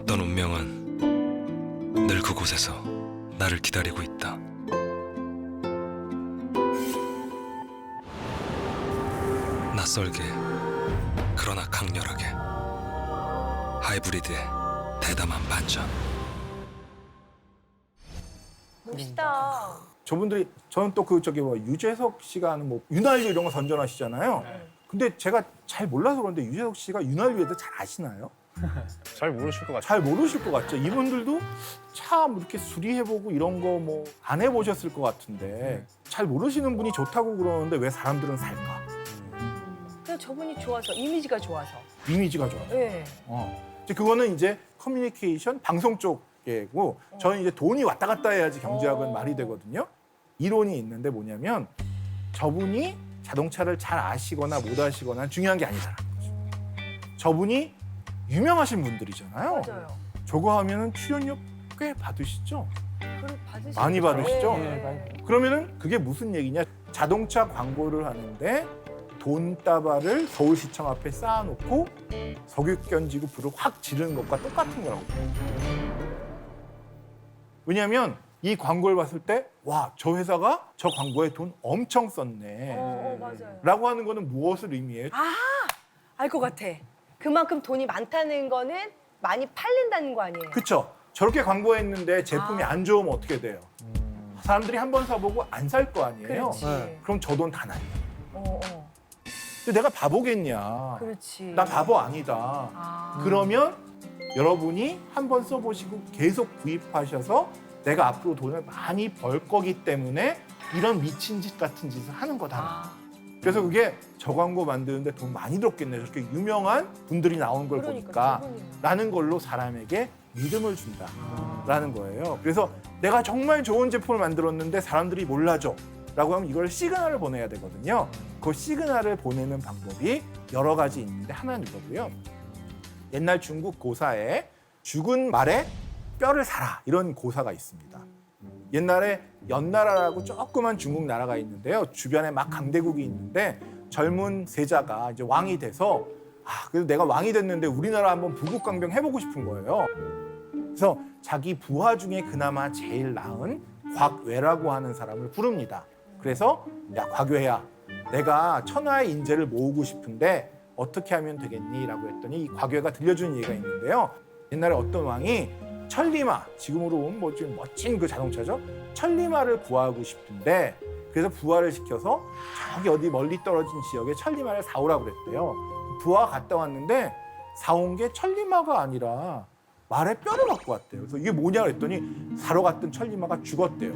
어떤 운명은 늘 그곳에서 나를 기다리고 있다. 낯설게 그러나 강렬하게 하이브리드의 대담한 반전. 멋있다. 저분들이 저는 또 그 저기 뭐 유재석 씨가 하는 뭐 윤활유 이런 거 선전하시잖아요. 근데 제가 잘 몰라서 그런데 유재석 씨가 윤활유에 대해 잘 아시나요? 잘 모르실 것 같아요. 잘 모르실 것 같죠. 이분들도 참 이렇게 수리해보고 이런 거 뭐 안 해보셨을 것 같은데 잘 모르시는 분이 좋다고 그러는데 왜 사람들은 살까? 그냥 저분이 좋아서, 이미지가 좋아서. 이미지가 좋아요. 네. 이제 그거는 이제 커뮤니케이션 방송 쪽이고 저는 이제 돈이 왔다 갔다 해야지 경제학은 말이 되거든요. 이론이 있는데 뭐냐면 저분이 자동차를 잘 아시거나 못 아시거나 중요한 게 아니잖아. 저분이 유명하신 분들이잖아요. 맞아요. 저거 하면은 출연료 꽤 받으시죠? 그걸 받으시죠? 많이 받으시죠? 네. 그러면은 그게 무슨 얘기냐? 자동차 광고를 하는데 돈다발을 서울시청 앞에 쌓아놓고 석유견지구 불을 확 지르는 것과 똑같은 거라고. 왜냐하면 이 광고를 봤을 때 와, 저 회사가 저 광고에 돈 엄청 썼네. 맞아요. 라고 하는 거는 무엇을 의미해요? 알 것 같아. 그만큼 돈이 많다는 거는 많이 팔린다는 거 아니에요? 그쵸? 저렇게 광고했는데 제품이 안 좋으면 어떻게 돼요? 사람들이 한 번 사보고 안 살 거 아니에요? 그렇지. 그럼 저 돈 다 날려. 어. 근데 내가 바보겠냐? 그렇지. 나 바보 아니다. 그러면 여러분이 한 번 써보시고 계속 구입하셔서 내가 앞으로 돈을 많이 벌 거기 때문에 이런 미친 짓 같은 짓을 하는 거다. 그래서 그게 저 광고 만드는데 돈 많이 들었겠네. 저렇게 유명한 분들이 나오는 걸 보니까 라는 걸로 사람에게 믿음을 준다라는 거예요. 그래서 내가 정말 좋은 제품을 만들었는데 사람들이 몰라줘 라고 하면 이걸 시그널을 보내야 되거든요. 그 시그널을 보내는 방법이 여러 가지 있는데 하나는 이거고요. 옛날 중국 고사에 죽은 말에 뼈를 사라 이런 고사가 있습니다. 옛날에 연나라라고 조그만 중국 나라가 있는데요. 주변에 막 강대국이 있는데 젊은 세자가 이제 왕이 돼서 그래도 내가 왕이 됐는데 우리나라 한번 부국강병 해보고 싶은 거예요. 그래서 자기 부하 중에 그나마 제일 나은 곽외라고 하는 사람을 부릅니다. 그래서 야 곽외야, 내가 천하의 인재를 모으고 싶은데 어떻게 하면 되겠니? 라고 했더니 이 곽외가 들려주는 얘기가 있는데요. 옛날에 어떤 왕이 천리마, 지금으로 보면 뭐 좀 멋진 그 자동차죠. 천리마를 구하고 싶은데 그래서 부하를 시켜서 저기 어디 멀리 떨어진 지역에 천리마를 사오라고 그랬대요. 부하가 갔다 왔는데 사온 게 천리마가 아니라 말의 뼈를 갖고 왔대요. 그래서 이게 뭐냐 그랬더니 사러 갔던 천리마가 죽었대요.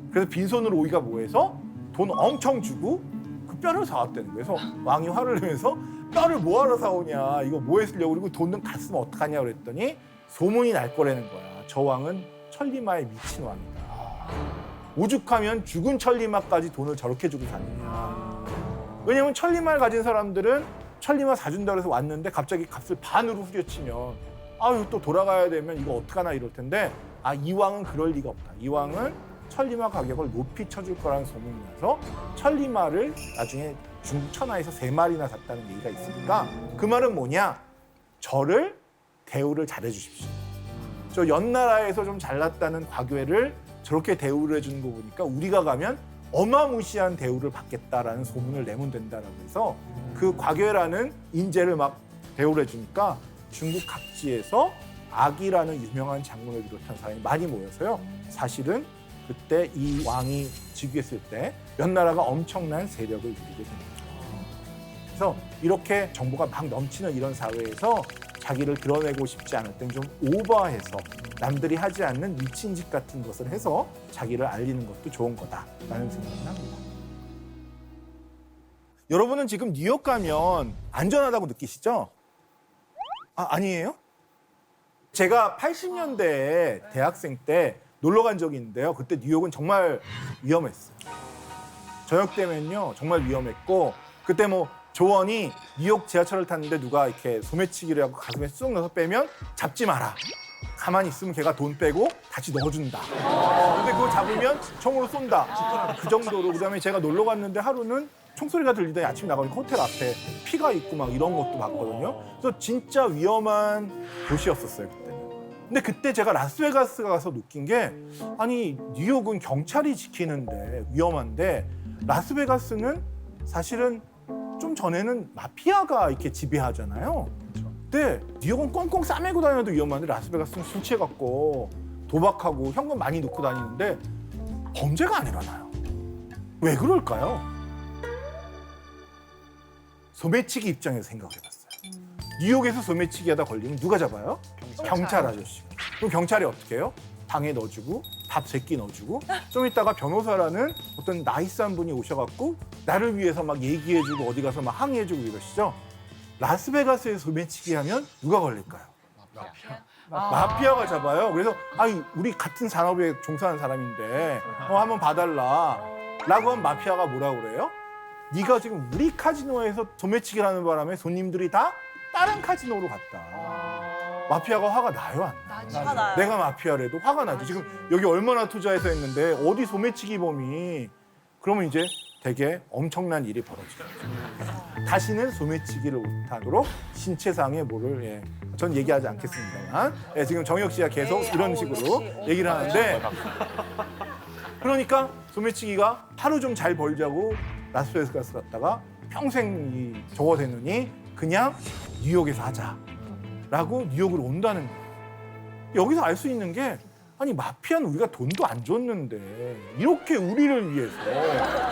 그래서 빈손으로 오기가 뭐해서 돈 엄청 주고 그 뼈를 사왔다는 거예요. 그래서 왕이 화를 내면서 뼈를 뭐하러 사오냐, 이거 뭐에 쓰려고, 그리고 돈은 갔으면 어떡하냐 그랬더니 소문이 날 거라는 거야. 저 왕은 천리마에 미친 왕이다. 오죽하면 죽은 천리마까지 돈을 저렇게 주고 사느냐. 왜냐면 천리마를 가진 사람들은 천리마 사준다고 해서 왔는데 갑자기 값을 반으로 후려치면 아유 또 돌아가야 되면 이거 어떡하나 이럴 텐데 이 왕은 그럴 리가 없다. 이 왕은 천리마 가격을 높이 쳐줄 거라는 소문이 나서 천리마를 나중에 중국 천하에서 3마리나 샀다는 얘기가 있으니까 그 말은 뭐냐? 저를 대우를 잘해 주십시오. 저 연나라에서 좀 잘났다는 곽외를 저렇게 대우를 해주는 거 보니까 우리가 가면 어마무시한 대우를 받겠다라는 소문을 내면 된다라고 해서 그 곽외라는 인재를 막 대우를 해주니까 중국 각지에서 악이라는 유명한 장군을 비롯한 사람이 많이 모여서요. 사실은 그때 이 왕이 즉위했을 때 연나라가 엄청난 세력을 누리게 됩니다. 그래서 이렇게 정보가 막 넘치는 이런 사회에서 자기를 드러내고 싶지 않을 땐 좀 오버해서 남들이 하지 않는 미친 짓 같은 것을 해서 자기를 알리는 것도 좋은 거다라는 생각을 합니다. 여러분은 지금 뉴욕 가면 안전하다고 느끼시죠? 아니에요? 제가 80년대에 대학생 때 놀러 간 적이 있는데요. 그때 뉴욕은 정말 위험했어요. 저녁 때면요 정말 위험했고 그때 뭐 조언이 뉴욕 지하철을 탔는데 누가 이렇게 소매치기를 하고 가슴에 쑥 넣어서 빼면 잡지 마라. 가만히 있으면 걔가 돈 빼고 다시 넣어준다. 근데 그거 잡으면 총으로 쏜다. 그 정도로. 그다음에 제가 놀러 갔는데 하루는 총소리가 들리더니 아침에 나가니까 호텔 앞에 피가 있고 막 이런 것도 봤거든요. 그래서 진짜 위험한 도시였었어요, 그때는. 근데 그때 제가 라스베가스 가서 느낀 게 아니 뉴욕은 경찰이 지키는데 위험한데 라스베가스는 사실은 좀 전에는 마피아가 이렇게 지배하잖아요. 근데 뉴욕은 꽁꽁 싸매고 다녀도 위험한데 라스베가스는 술 취해갖고 도박하고 현금 많이 넣고 다니는데 범죄가 안 일어나요. 왜 그럴까요? 소매치기 입장에서 생각해봤어요. 뉴욕에서 소매치기 하다 걸리면 누가 잡아요? 경찰 아저씨. 그럼 경찰이 어떻게 해요? 방에 넣어주고 밥 3끼 넣어주고 좀 이따가 변호사라는 어떤 나이스한 분이 오셔갖고 나를 위해서 막 얘기해주고 어디 가서 막 항의해주고 이러시죠. 라스베가스에 소매치기 하면 누가 걸릴까요? 마피아가 잡아요. 그래서 아니 우리 같은 산업에 종사하는 사람인데 한번 봐달라 라고 하면 마피아가 뭐라고 그래요? 네가 지금 우리 카지노에서 소매치기를 하는 바람에 손님들이 다 다른 카지노로 갔다. 마피아가 화가 나요, 안 나요? 화가 나요. 내가 마피아라도 화가 나죠. 지금 여기 얼마나 투자해서 했는데 어디 소매치기범이 그러면 이제 되게 엄청난 일이 벌어지죠. 다시는 소매치기를 못하도록 신체상의 뭐를 전 얘기하지 않겠습니다만 지금 정혁 씨가 계속 이런 식으로 얘기를 하는데 그러니까 소매치기가 하루 좀 잘 벌자고 라스베가스 갔다가 평생 저거 되느니 그냥 뉴욕에서 하자라고 뉴욕으로 온다는 거예요. 여기서 알 수 있는 게 아니 마피아는 우리가 돈도 안 줬는데 이렇게 우리를 위해서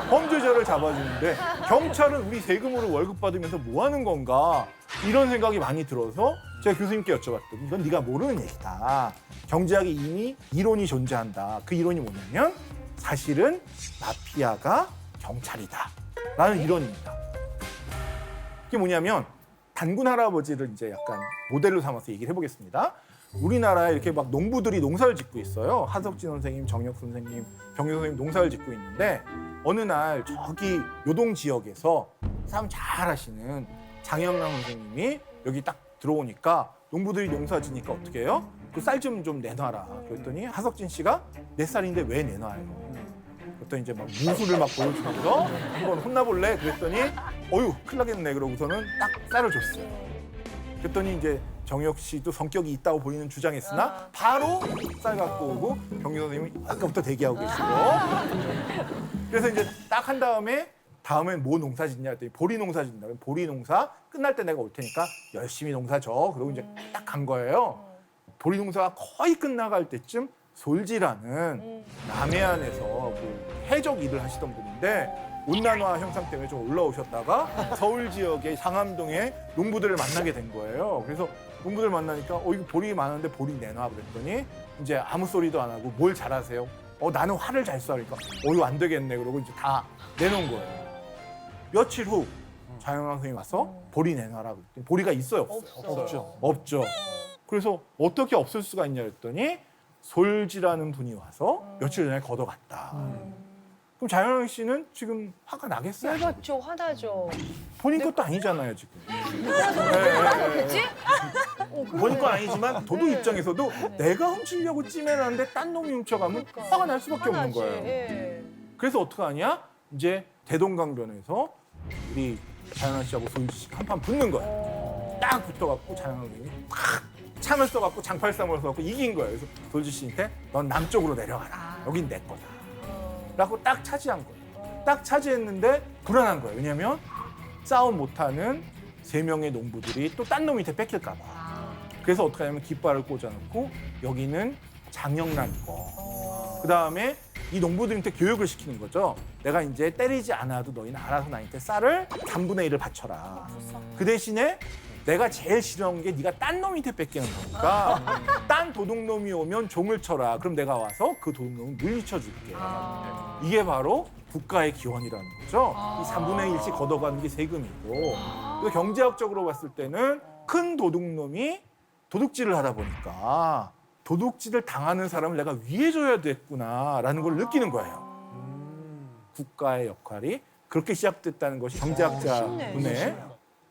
범죄자를 잡아주는데 경찰은 우리 세금으로 월급 받으면서 뭐 하는 건가 이런 생각이 많이 들어서 제가 교수님께 여쭤봤더니 이건 네가 모르는 얘기다. 경제학에 이미 이론이 존재한다. 그 이론이 뭐냐면 사실은 마피아가 경찰이다 라는 이론입니다. 그게 뭐냐면 단군 할아버지를 이제 약간 모델로 삼아서 얘기를 해보겠습니다. 우리나라에 이렇게 막 농부들이 농사를 짓고 있어요. 하석진 선생님, 정혁 선생님, 병효 선생님 농사를 짓고 있는데 어느 날 저기 요동 지역에서 싸움 잘 하시는 장영남 선생님이 여기 딱 들어오니까 농부들이 농사 지니까 어떻게 해요? 그 쌀 좀 내놔라. 그랬더니 하석진 씨가 내 쌀인데 왜 내놔요? 그랬더니 이제 막 무술을 막 보여주면서 한번 혼나볼래? 그랬더니 어휴 큰일 나겠네. 그러고서는 딱 쌀을 줬어요. 그랬더니 이제 정혁 씨도 성격이 있다고 본인은 주장했으나 바로 쌀 갖고 오고 병규 선생님이 아까부터 대기하고 계시고 그래서 이제 딱 한 다음엔 뭐 농사 짓냐 했더니 보리 농사 짓는다. 보리 농사 끝날 때 내가 올 테니까 열심히 농사 져. 그러고 이제 딱 간 거예요. 보리 농사가 거의 끝나갈 때쯤 솔지라는 남해안에서 그 해적 일을 하시던 분인데 온난화 현상 때문에 좀 올라오셨다가 서울 지역의 상암동에 농부들을 만나게 된 거예요. 그래서 농부들 만나니까 이거 보리 많은데 보리 내놔 그랬더니 이제 아무 소리도 안 하고 뭘 잘하세요? 나는 활을 잘 쏘니까 이거 안 되겠네. 그러고 이제 다 내놓은 거예요. 며칠 후 자영랑 선생님이 와서 보리 내놔라 그랬더니 보리가 있어요? 없어요? 없죠. 그래서 어떻게 없을 수가 있냐 했더니 솔지라는 분이 와서 며칠 전에 걷어갔다. 그럼 자영랑 씨는 지금 화가 나겠어요? 열받죠, 화나죠. 본인 것도 아니잖아요 지금. 화나겠지? 본인 건 아니지만 도둑 입장에서도 내가 훔치려고 찜해놨는데 딴 놈이 훔쳐가면 화가 날 수밖에 없는 화나지. 거예요. 예. 그래서 어떡하냐? 이제 대동강변에서 우리 자영랑 씨하고 솔지 씨 한판 붙는 거예요. 딱 붙어갖고 자영랑 선생님이 팍 참을 써갖고 장팔싸움을 써갖고 이긴 거예요. 그래서 솔지 씨한테 넌 남쪽으로 내려가라. 여긴 내 거다. 라고 딱 차지한 거예요. 딱 차지했는데 불안한 거예요. 왜냐면 싸움 못하는 3명의 농부들이 또 딴 놈한테 뺏길까 봐. 그래서 어떻게 하냐면 깃발을 꽂아놓고 여기는 장영란 거. 그다음에 이 농부들한테 교육을 시키는 거죠. 내가 이제 때리지 않아도 너희는 알아서 나한테 쌀을 3분의 1을 바쳐라. 그 대신에 내가 제일 싫어하는 게 네가 딴 놈한테 뺏기는 거니까 딴 도둑놈이 오면 종을 쳐라. 그럼 내가 와서 그 도둑놈을 물리쳐 줄게. 이게 바로 국가의 기원이라는 거죠. 이 3분의 1씩 걷어가는 게 세금이고. 그래서 경제학적으로 봤을 때는 큰 도둑놈이 도둑질을 하다 보니까 도둑질을 당하는 사람을 내가 위해줘야 됐구나라는 걸 느끼는 거예요. 국가의 역할이 그렇게 시작됐다는 것이 경제학자 분의.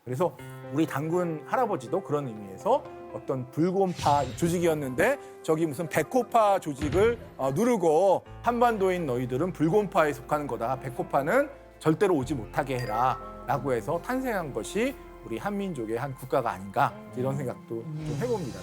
그래서 우리 단군 할아버지도 그런 의미에서 어떤 불곰파 조직이었는데 저기 무슨 백호파 조직을 누르고 한반도인 너희들은 불곰파에 속하는 거다. 백호파는 절대로 오지 못하게 해라라고 해서 탄생한 것이 우리 한민족의 한 국가가 아닌가 이런 생각도 좀 해봅니다.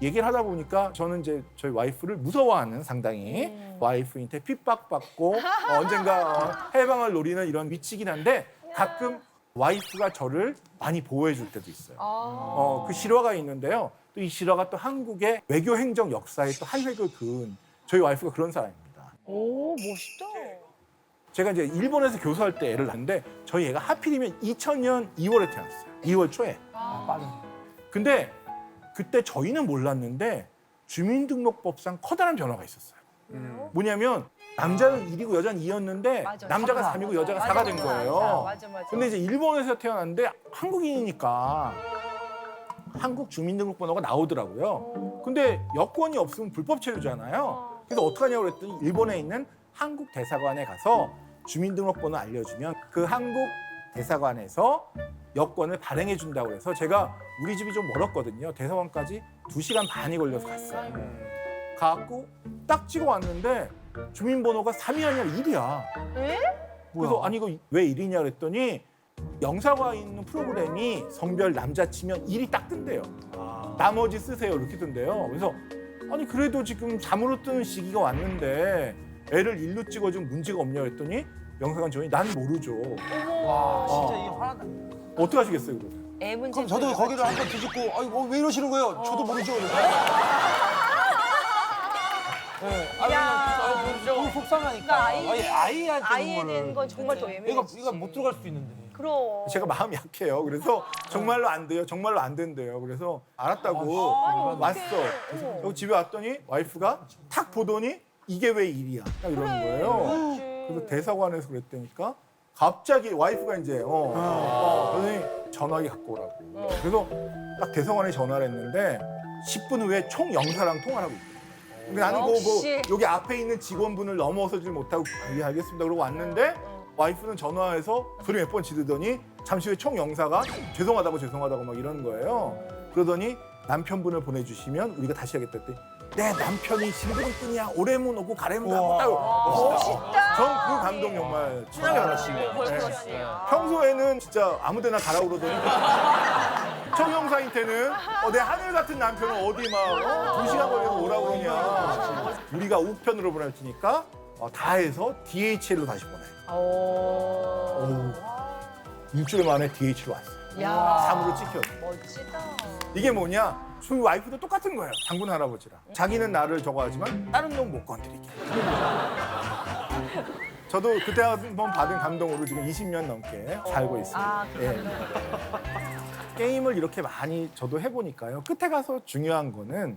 얘기를 하다 보니까 저는 이제 저희 와이프를 무서워하는 상당히 와이프한테 핍박받고 언젠가 해방을 노리는 이런 위치긴 한데 가끔 와이프가 저를 많이 보호해 줄 때도 있어요. 그 실화가 있는데요. 또 이 실화가 또 한국의 외교 행정 역사에 또 한 획을 그은 저희 와이프가 그런 사람입니다. 오, 멋있다. 제가 이제 일본에서 교수할 때 애를 낳는데 저희 애가 하필이면 2000년 2월에 태어났어요. 2월 초에. 근데 그때 저희는 몰랐는데 주민등록법상 커다란 변화가 있었어요. 뭐냐면 남자는 1이고 여자는 2였는데 맞아, 남자가 사가. 3이고 여자가 맞아, 4가 된 거예요. 맞아. 근데 이제 일본에서 태어났는데 한국인이니까 한국 주민등록번호가 나오더라고요. 근데 여권이 없으면 불법 체류잖아요. 그래서 어떡하냐고 그랬더니 일본에 있는 한국 대사관에 가서 주민등록번호 알려주면 그 한국 대사관에서 여권을 발행해 준다고 해서 제가 우리 집이 좀 멀었거든요. 대사관까지 2시간 반이 걸려서 갔어요. 가갖고 딱 찍어 왔는데 주민번호가 3이 아니라 1이야. 에? 그래서 아니 이거 왜 1이냐 그랬더니 영사가 있는 프로그램이 성별 남자 치면 1이 딱 뜬대요. 나머지 쓰세요 이렇게 뜬대요. 그래서 아니 그래도 지금 3으로 뜨는 시기가 왔는데 애를 1로 찍어준 문제가 없냐 그랬더니 영사관 직원이 난 모르죠. 와, 진짜 이게 화난다. 어떻게 하시겠어요 그거? 애 문제. 그럼 저도 거기를 한번 뒤집고, 아이고, 왜 이러시는 거예요? 저도 모르죠. 네, 야, 너무 속상하니까. 그러니까 아이한테 아이에 대한 건 정말 더 예민해. 얘가 못 들어갈 수도 있는데. 그럼. 제가 마음이 약해요. 그래서 정말로 안 돼요. 정말로 안 된대요. 그래서 알았다고 아니, 왔어. 어떡해. 그래서 여기 집에 왔더니 와이프가 탁 보더니 이게 왜 일이야? 딱 이러는 거예요. 그래서 대사관에서 그랬다니까 갑자기 와이프가 이제 그러더니 전화기 갖고 오라고. 그래서 딱 대사관에 전화를 했는데 10분 후에 총 영사랑 통화를 하고 있대요. 근데 나는 역시. 여기 앞에 있는 직원분을 넘어서질 못하고 예 알겠습니다 그러고 왔는데 와이프는 전화해서 소리 몇 번 지르더니 잠시 후에 총 영사가 죄송하다고 막 이러는 거예요. 그러더니 남편분을 보내주시면 우리가 다시 하겠다 했더니 내 남편이 심부름꾼이야. 오래문 오고 가래문 가고 따고 멋있다. 전 그 감동 정말 친하게 알았어요. 평소에는 진짜 아무데나 가라 그러더니 청영사한테는 내 하늘 같은 남편은 어디 막 2시간 걸려서 오라고 그러냐. 우리가 우편으로 보낼 테니까 다 해서 DHL로 다시 보내. 일주일 만에 DHL 왔어요. 야, 3으로 찍혀서. 멋지다. 이게 뭐냐? 저희 와이프도 똑같은 거예요. 장군 할아버지랑. 자기는 나를 저거 하지만 다른 놈 못 건드리게. 저도 그때 한번 받은 감동으로 지금 20년 넘게 살고 있습니다. 예. 게임을 이렇게 많이 저도 해보니까요. 끝에 가서 중요한 거는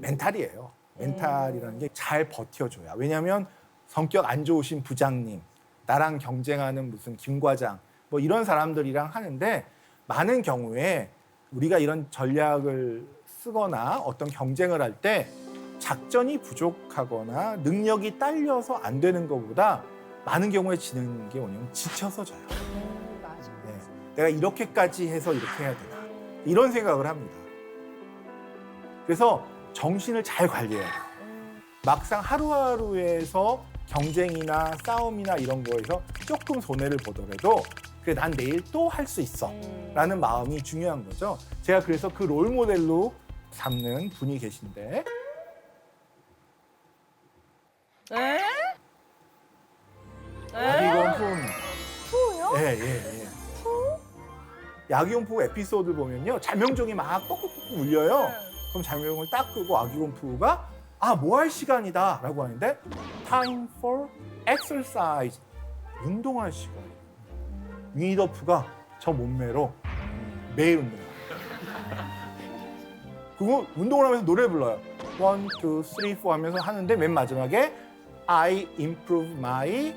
멘탈이에요. 멘탈이라는 게 잘 버텨줘야. 왜냐하면 성격 안 좋으신 부장님, 나랑 경쟁하는 무슨 김 과장 뭐 이런 사람들이랑 하는데 많은 경우에 우리가 이런 전략을 쓰거나 어떤 경쟁을 할 때 작전이 부족하거나 능력이 딸려서 안 되는 것보다 많은 경우에 지는 게 뭐냐면 지쳐서 져요. 맞아. 네. 내가 이렇게까지 해서 이렇게 해야 되나 이런 생각을 합니다. 그래서 정신을 잘 관리해야 돼요. 막상 하루하루에서 경쟁이나 싸움이나 이런 거에서 조금 손해를 보더라도 그래 난 내일 또 할 수 있어 라는 마음이 중요한 거죠. 제가 그래서 그 롤 모델로 삼는 분이 계신데 에? 야기건품 푸요? 예. 야기건프 에피소드 보면요 자명종이 막 뻑뻑뻑 울려요. 그럼 자명종을 딱 끄고 아기건프가 뭐 할 시간이다 라고 하는데 time for exercise 운동할 시간. 위니더프가 저 몸매로 매일 운동해요. 그리고 운동을 하면서 노래 불러요. 1, 2, 3, 4 하면서 하는데 맨 마지막에 I improve my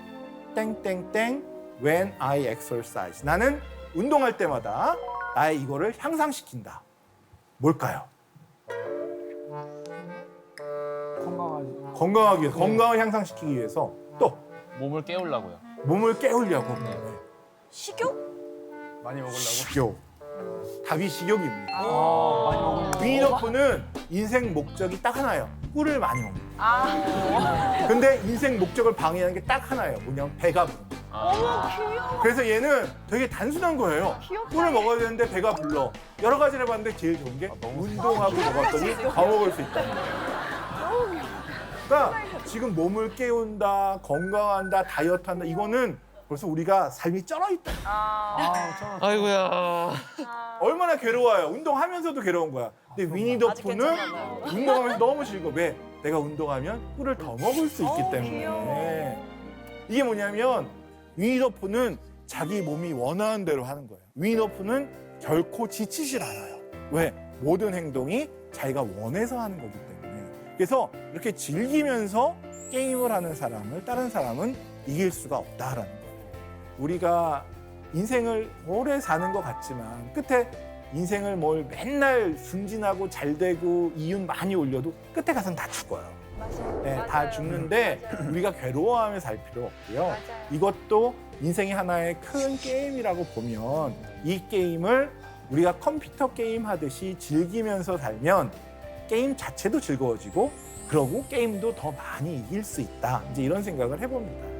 땡땡땡 when I exercise. 나는 운동할 때마다 나의 이거를 향상시킨다. 뭘까요? 건강하기 위해서, 건강을 향상시키기 위해서 또 몸을 깨우려고요. 몸을 깨우려고. 식욕? 많이 먹으려고. 식욕. 답이 식욕입니다. 위너프는 인생 목적이 딱 하나예요. 꿀을 많이 먹는. 근데 인생 목적을 방해하는 게 딱 하나예요. 뭐냐면 배가 부릅니다. 어머 귀여워. 그래서 얘는 되게 단순한 거예요. 귀엽다. 꿀을 먹어야 되는데 배가 불러. 여러 가지를 해봤는데 제일 좋은 게 운동하고 먹었더니 더 먹을 수 있다는 거예요. 그러니까 지금 몸을 깨운다, 건강한다, 다이어트한다 이거는 벌써 우리가 삶이 쩔어 있다. 아이고야. 얼마나 괴로워요. 운동하면서도 괴로운 거야. 근데 위니더푸는 운동하면서 너무 즐거워. 왜? 내가 운동하면 꿀을 더 먹을 수 있기 때문에. 귀여워. 이게 뭐냐면 위니더푸는 자기 몸이 원하는 대로 하는 거예요. 위니더푸는 결코 지치질 않아요. 왜? 모든 행동이 자기가 원해서 하는 거기 때문에. 그래서 이렇게 즐기면서 게임을 하는 사람을 다른 사람은 이길 수가 없다라는 거예요. 우리가 인생을 오래 사는 것 같지만 끝에 인생을 뭘 맨날 승진하고 잘 되고 이윤 많이 올려도 끝에 가서는 다 죽어요. 맞아요. 네, 맞아요. 다 죽는데 우리가 괴로워하며 살 필요 없고요. 맞아요. 이것도 인생의 하나의 큰 게임이라고 보면 이 게임을 우리가 컴퓨터 게임 하듯이 즐기면서 살면 게임 자체도 즐거워지고 그러고 게임도 더 많이 이길 수 있다. 이제 이런 생각을 해봅니다.